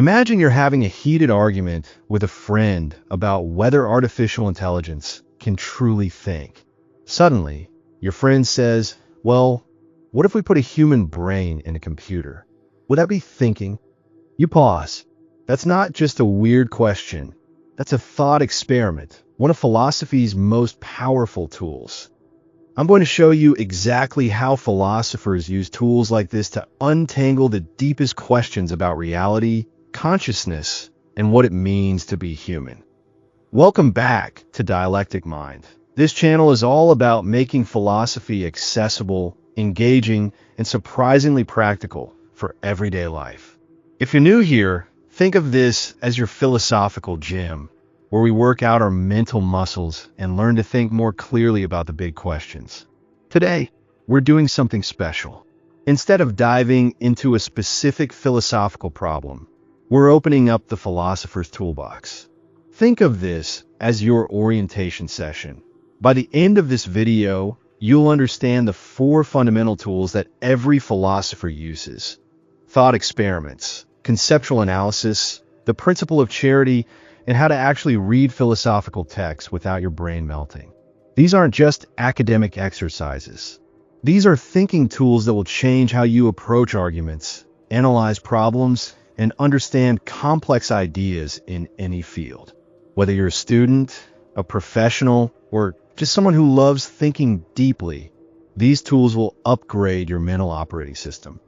Imagine you're having a heated argument with a friend about whether artificial intelligence can truly think. Suddenly, your friend says, well, what if we put a human brain in a computer? Would that be thinking? You pause. That's not just a weird question. That's a thought experiment, one of philosophy's most powerful tools. I'm going to show you exactly how philosophers use tools like this to untangle the deepest questions about reality, consciousness, and what it means to be human. Welcome back to Dialectic Mind. This channel is all about making philosophy accessible, engaging, and surprisingly practical for everyday life. If you're new here, think of this as your philosophical gym, where we work out our mental muscles and learn to think more clearly about the big questions. Today, we're doing something special. Instead of diving into a specific philosophical problem, we're opening up the philosopher's toolbox. Think of this as your orientation session. By the end of this video, you'll understand the 4 fundamental tools that every philosopher uses: thought experiments, conceptual analysis, the principle of charity, and how to actually read philosophical texts without your brain melting. These aren't just academic exercises. These are thinking tools that will change how you approach arguments, analyze problems, and understand complex ideas in any field. Whether you're a student, a professional, or just someone who loves thinking deeply, these tools will upgrade your mental operating system.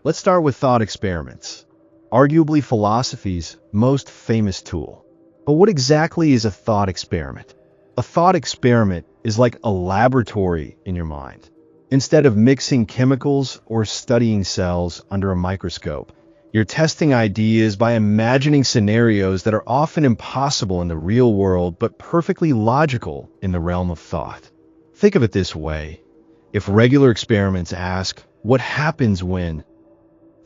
Let's start with thought experiments, arguably philosophy's most famous tool. But what exactly is a thought experiment? A thought experiment is like a laboratory in your mind. Instead of mixing chemicals or studying cells under a microscope, you're testing ideas by imagining scenarios that are often impossible in the real world but perfectly logical in the realm of thought. Think of it this way. If regular experiments ask, what happens when?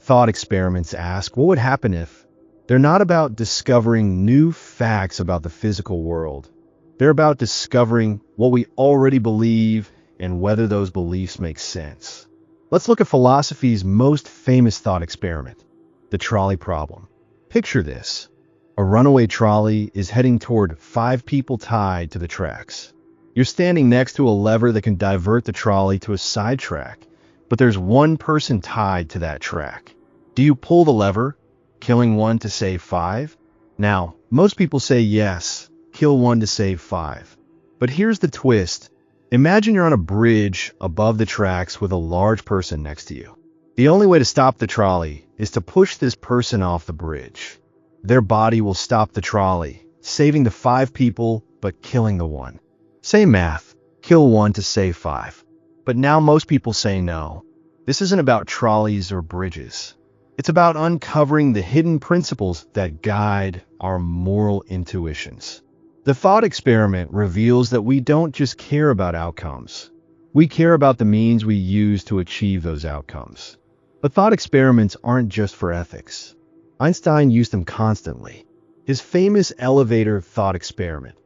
Thought experiments ask, what would happen if? They're not about discovering new facts about the physical world. They're about discovering what we already believe and whether those beliefs make sense. Let's look at philosophy's most famous thought experiment, the trolley problem. Picture this. A runaway trolley is heading toward 5 people tied to the tracks. You're standing next to a lever that can divert the trolley to a side track, but there's one person tied to that track. Do you pull the lever, killing 1 to save 5? Now, most people say yes, kill 1 to save 5. But here's the twist. Imagine you're on a bridge above the tracks with a large person next to you. The only way to stop the trolley is to push this person off the bridge. Their body will stop the trolley, saving the 5 people but killing the 1. Same math, kill 1 to save 5. But now most people say no. This isn't about trolleys or bridges. It's about uncovering the hidden principles that guide our moral intuitions. The thought experiment reveals that we don't just care about outcomes. We care about the means we use to achieve those outcomes. But thought experiments aren't just for ethics. Einstein used them constantly. His famous elevator thought experiment,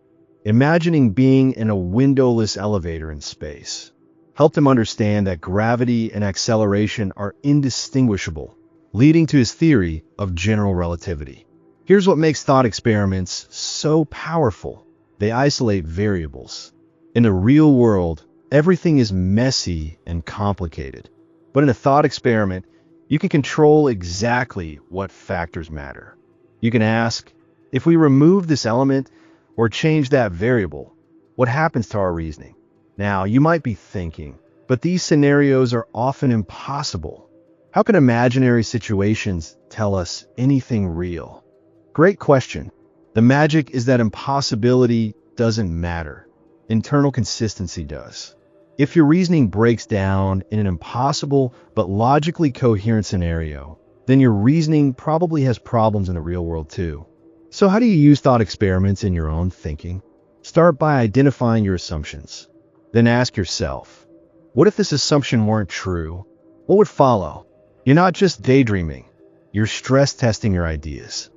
imagining being in a windowless elevator in space, helped him understand that gravity and acceleration are indistinguishable, leading to his theory of general relativity. Here's what makes thought experiments so powerful. They isolate variables. In the real world, everything is messy and complicated. But in a thought experiment, you can control exactly what factors matter. You can ask, if we remove this element or change that variable, what happens to our reasoning? Now, you might be thinking, but these scenarios are often impossible. How can imaginary situations tell us anything real? Great question. The magic is that impossibility doesn't matter. Internal consistency does. If your reasoning breaks down in an impossible but logically coherent scenario, then your reasoning probably has problems in the real world too. So how do you use thought experiments in your own thinking? Start by identifying your assumptions. Then ask yourself, what if this assumption weren't true? What would follow? You're not just daydreaming. You're stress testing your ideas.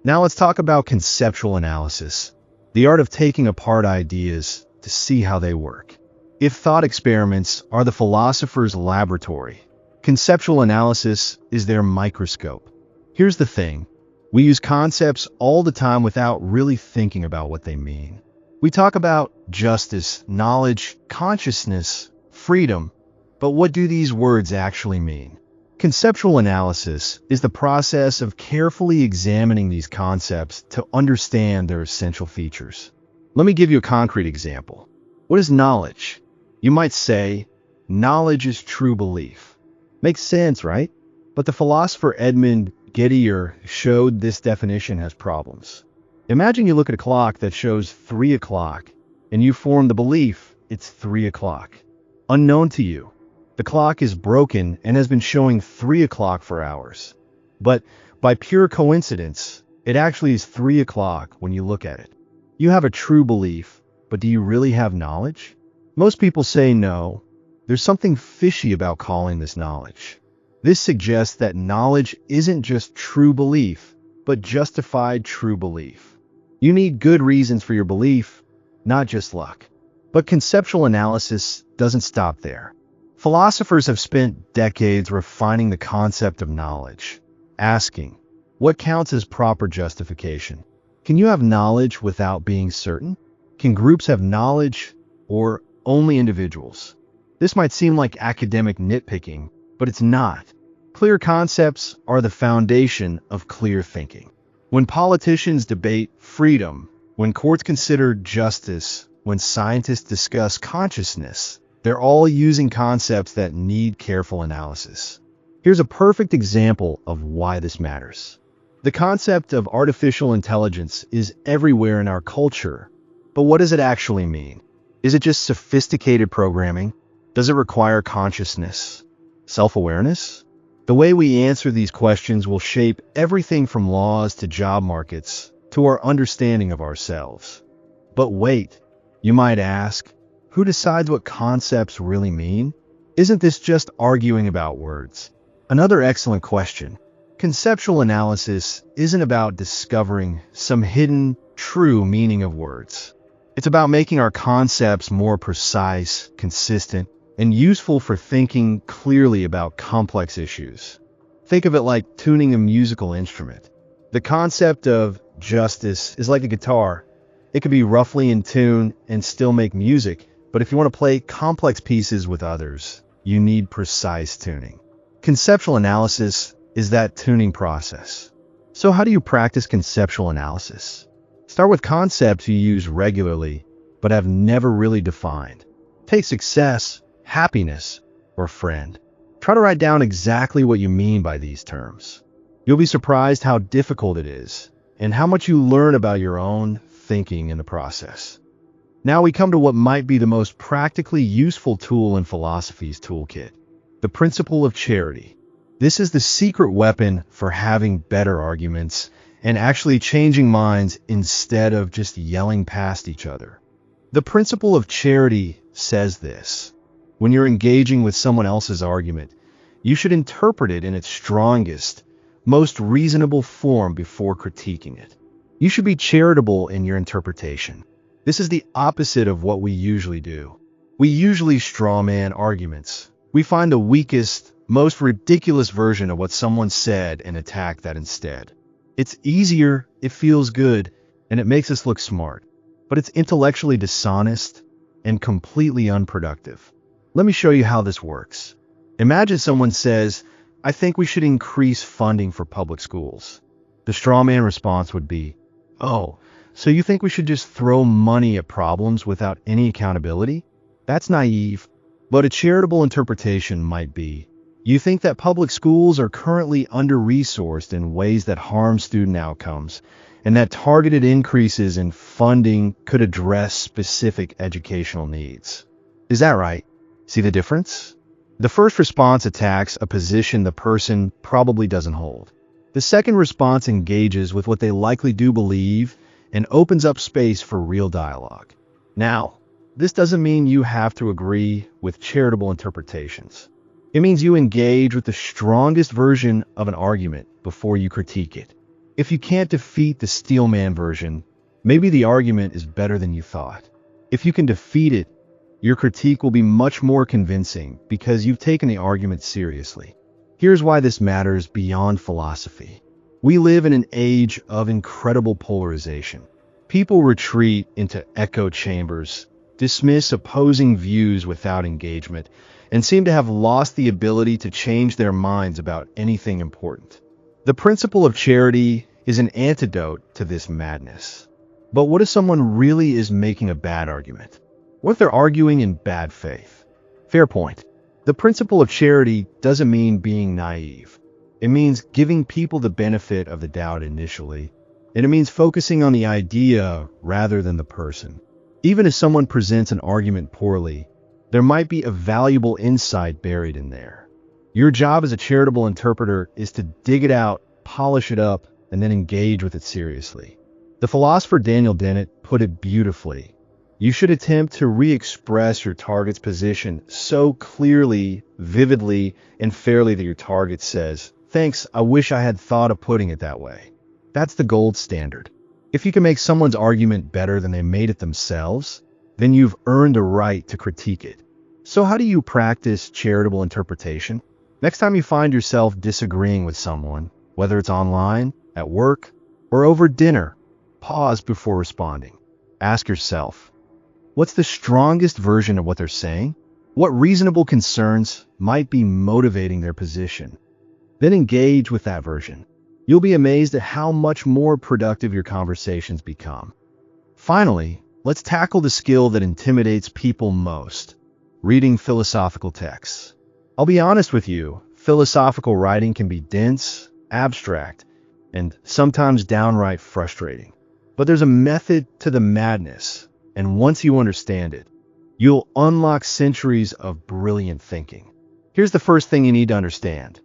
Now let's talk about conceptual analysis, the art of taking apart ideas to see how they work. If thought experiments are the philosopher's laboratory, conceptual analysis is their microscope. Here's the thing. We use concepts all the time without really thinking about what they mean. We talk about justice, knowledge, consciousness, freedom, but what do these words actually mean? Conceptual analysis is the process of carefully examining these concepts to understand their essential features. Let me give you a concrete example. What is knowledge? You might say, knowledge is true belief. Makes sense, right? But the philosopher Edmund Gettier showed this definition has problems. Imagine you look at a clock that shows 3 o'clock, and you form the belief it's 3 o'clock. Unknown to you, the clock is broken and has been showing 3 o'clock for hours. But by pure coincidence, it actually is 3 o'clock when you look at it. You have a true belief, but do you really have knowledge? Most people say no. There's something fishy about calling this knowledge. This suggests that knowledge isn't just true belief, but justified true belief. You need good reasons for your belief, not just luck. But conceptual analysis doesn't stop there. Philosophers have spent decades refining the concept of knowledge, asking, what counts as proper justification? Can you have knowledge without being certain? Can groups have knowledge, or only individuals? This might seem like academic nitpicking, but it's not. Clear concepts are the foundation of clear thinking. When politicians debate freedom, when courts consider justice, when scientists discuss consciousness, they're all using concepts that need careful analysis. Here's a perfect example of why this matters. The concept of artificial intelligence is everywhere in our culture, but what does it actually mean? Is it just sophisticated programming? Does it require consciousness? Self-awareness? The way we answer these questions will shape everything from laws to job markets to our understanding of ourselves. But wait, you might ask, who decides what concepts really mean? Isn't this just arguing about words? Another excellent question. Conceptual analysis isn't about discovering some hidden, true meaning of words. It's about making our concepts more precise, consistent, and useful for thinking clearly about complex issues. Think of it like tuning a musical instrument. The concept of justice is like a guitar. It can be roughly in tune and still make music, but if you want to play complex pieces with others, you need precise tuning. Conceptual analysis is that tuning process. So how do you practice conceptual analysis? Start with concepts you use regularly, but have never really defined. Take success, happiness, or friend. Try to write down exactly what you mean by these terms. You'll be surprised how difficult it is, and how much you learn about your own thinking in the process. Now we come to what might be the most practically useful tool in philosophy's toolkit, the principle of charity. This is the secret weapon for having better arguments and actually changing minds instead of just yelling past each other. The principle of charity says this. When you're engaging with someone else's argument, you should interpret it in its strongest, most reasonable form before critiquing it. You should be charitable in your interpretation. This is the opposite of what we usually do. We usually strawman arguments. We find the weakest, most ridiculous version of what someone said and attack that instead. It's easier, it feels good, and it makes us look smart. But it's intellectually dishonest and completely unproductive. Let me show you how this works. Imagine someone says, I think we should increase funding for public schools. The straw man response would be, oh, so you think we should just throw money at problems without any accountability? That's naive. But a charitable interpretation might be, you think that public schools are currently under-resourced in ways that harm student outcomes, and that targeted increases in funding could address specific educational needs. Is that right? See the difference? The first response attacks a position the person probably doesn't hold. The second response engages with what they likely do believe and opens up space for real dialogue. Now, this doesn't mean you have to agree with charitable interpretations. It means you engage with the strongest version of an argument before you critique it. If you can't defeat the steelman version, maybe the argument is better than you thought. If you can defeat it, your critique will be much more convincing because you've taken the argument seriously. Here's why this matters beyond philosophy. We live in an age of incredible polarization. People retreat into echo chambers, dismiss opposing views without engagement, and seem to have lost the ability to change their minds about anything important. The principle of charity is an antidote to this madness. But what if someone really is making a bad argument? What if they're arguing in bad faith? Fair point. The principle of charity doesn't mean being naive. It means giving people the benefit of the doubt initially, and it means focusing on the idea rather than the person. Even if someone presents an argument poorly, there might be a valuable insight buried in there. Your job as a charitable interpreter is to dig it out, polish it up, and then engage with it seriously. The philosopher Daniel Dennett put it beautifully. You should attempt to re-express your target's position so clearly, vividly, and fairly that your target says, "Thanks, I wish I had thought of putting it that way." That's the gold standard. If you can make someone's argument better than they made it themselves, then you've earned a right to critique it. So how do you practice charitable interpretation? Next time you find yourself disagreeing with someone, whether it's online, at work, or over dinner, pause before responding. Ask yourself, what's the strongest version of what they're saying? What reasonable concerns might be motivating their position? Then engage with that version. You'll be amazed at how much more productive your conversations become. Finally, let's tackle the skill that intimidates people most: reading philosophical texts. I'll be honest with you, philosophical writing can be dense, abstract, and sometimes downright frustrating. But there's a method to the madness, and once you understand it, you'll unlock centuries of brilliant thinking. Here's the first thing you need to understand.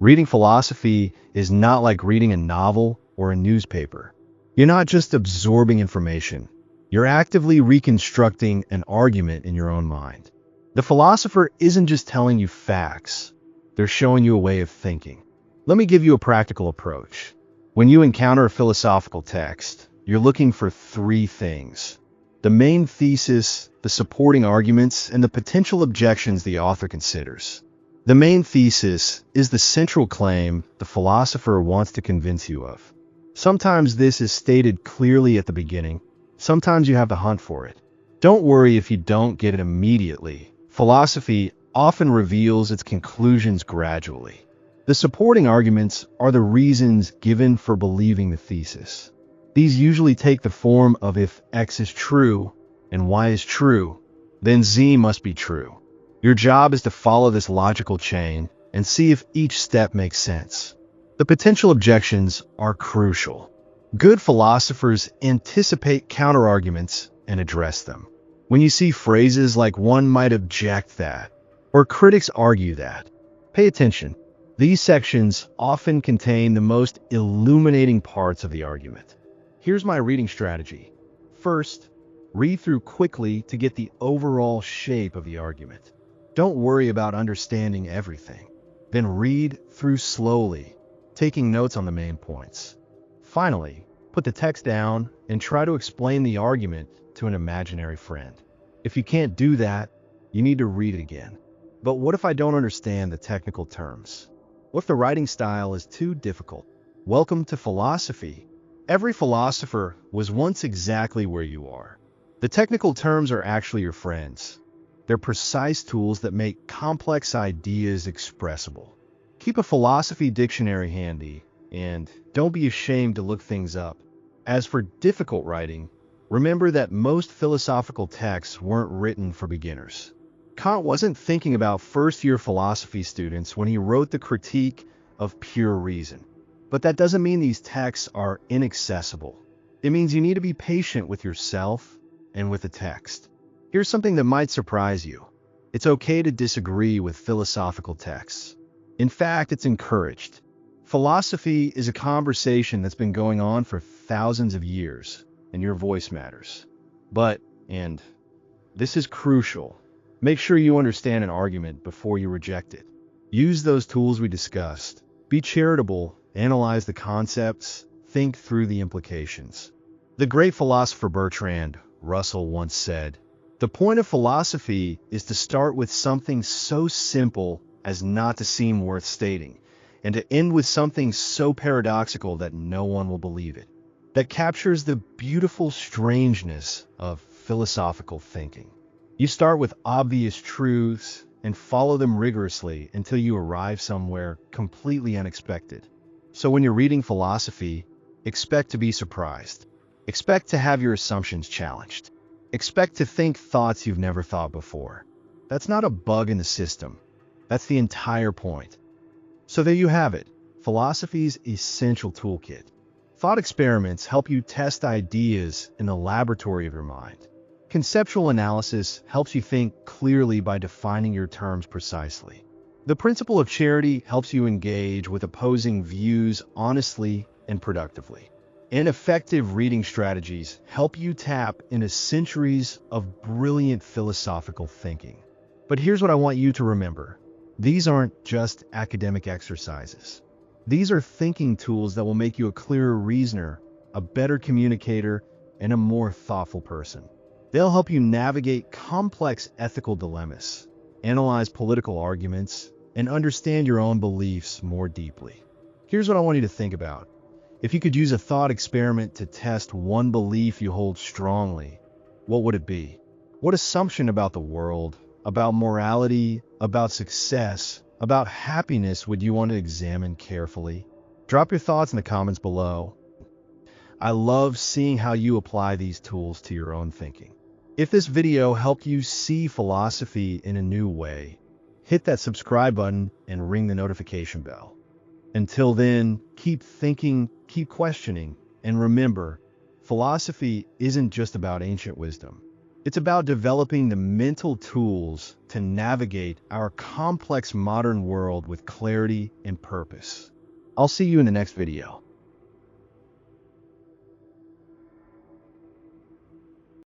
Reading philosophy is not like reading a novel or a newspaper. You're not just absorbing information. You're actively reconstructing an argument in your own mind. The philosopher isn't just telling you facts. They're showing you a way of thinking. Let me give you a practical approach. When you encounter a philosophical text, you're looking for three things: the main thesis, the supporting arguments, and the potential objections the author considers. The main thesis is the central claim the philosopher wants to convince you of. Sometimes this is stated clearly at the beginning. Sometimes you have to hunt for it. Don't worry if you don't get it immediately. Philosophy often reveals its conclusions gradually. The supporting arguments are the reasons given for believing the thesis. These usually take the form of if X is true and Y is true, then Z must be true. Your job is to follow this logical chain and see if each step makes sense. The potential objections are crucial. Good philosophers anticipate counterarguments and address them. When you see phrases like "one might object that," or "critics argue that," pay attention. These sections often contain the most illuminating parts of the argument. Here's my reading strategy. First, read through quickly to get the overall shape of the argument. Don't worry about understanding everything. Then read through slowly, taking notes on the main points. Finally, put the text down and try to explain the argument to an imaginary friend. If you can't do that, you need to read it again. But what if I don't understand the technical terms? What if the writing style is too difficult? Welcome to philosophy. Every philosopher was once exactly where you are. The technical terms are actually your friends. They're precise tools that make complex ideas expressible. Keep a philosophy dictionary handy, and don't be ashamed to look things up. As for difficult writing, remember that most philosophical texts weren't written for beginners. Kant wasn't thinking about first-year philosophy students when he wrote the Critique of Pure Reason. But that doesn't mean these texts are inaccessible. It means you need to be patient with yourself and with the text. Here's something that might surprise you. It's okay to disagree with philosophical texts. In fact, it's encouraged. Philosophy is a conversation that's been going on for thousands of years, and your voice matters. But, and this is crucial, make sure you understand an argument before you reject it. Use those tools we discussed. Be charitable, analyze the concepts, think through the implications. The great philosopher Bertrand Russell once said, "The point of philosophy is to start with something so simple as not to seem worth stating, and to end with something so paradoxical that no one will believe it, that captures the beautiful strangeness of philosophical thinking. You start with obvious truths and follow them rigorously until you arrive somewhere completely unexpected. So when you're reading philosophy, expect to be surprised. Expect to have your assumptions challenged. Expect to think thoughts you've never thought before. That's not a bug in the system. That's the entire point. So there you have it, philosophy's essential toolkit. Thought experiments help you test ideas in the laboratory of your mind. Conceptual analysis helps you think clearly by defining your terms precisely. The principle of charity helps you engage with opposing views honestly and productively. And effective reading strategies help you tap into centuries of brilliant philosophical thinking. But here's what I want you to remember. These aren't just academic exercises. These are thinking tools that will make you a clearer reasoner, a better communicator, and a more thoughtful person. They'll help you navigate complex ethical dilemmas, analyze political arguments, and understand your own beliefs more deeply. Here's what I want you to think about. If you could use a thought experiment to test one belief you hold strongly, what would it be? What assumption about the world, about morality, about success, about happiness would you want to examine carefully? Drop your thoughts in the comments below. I love seeing how you apply these tools to your own thinking. If this video helped you see philosophy in a new way, hit that subscribe button and ring the notification bell. Until then, keep thinking, keep questioning, and remember, philosophy isn't just about ancient wisdom. It's about developing the mental tools to navigate our complex modern world with clarity and purpose. I'll see you in the next video.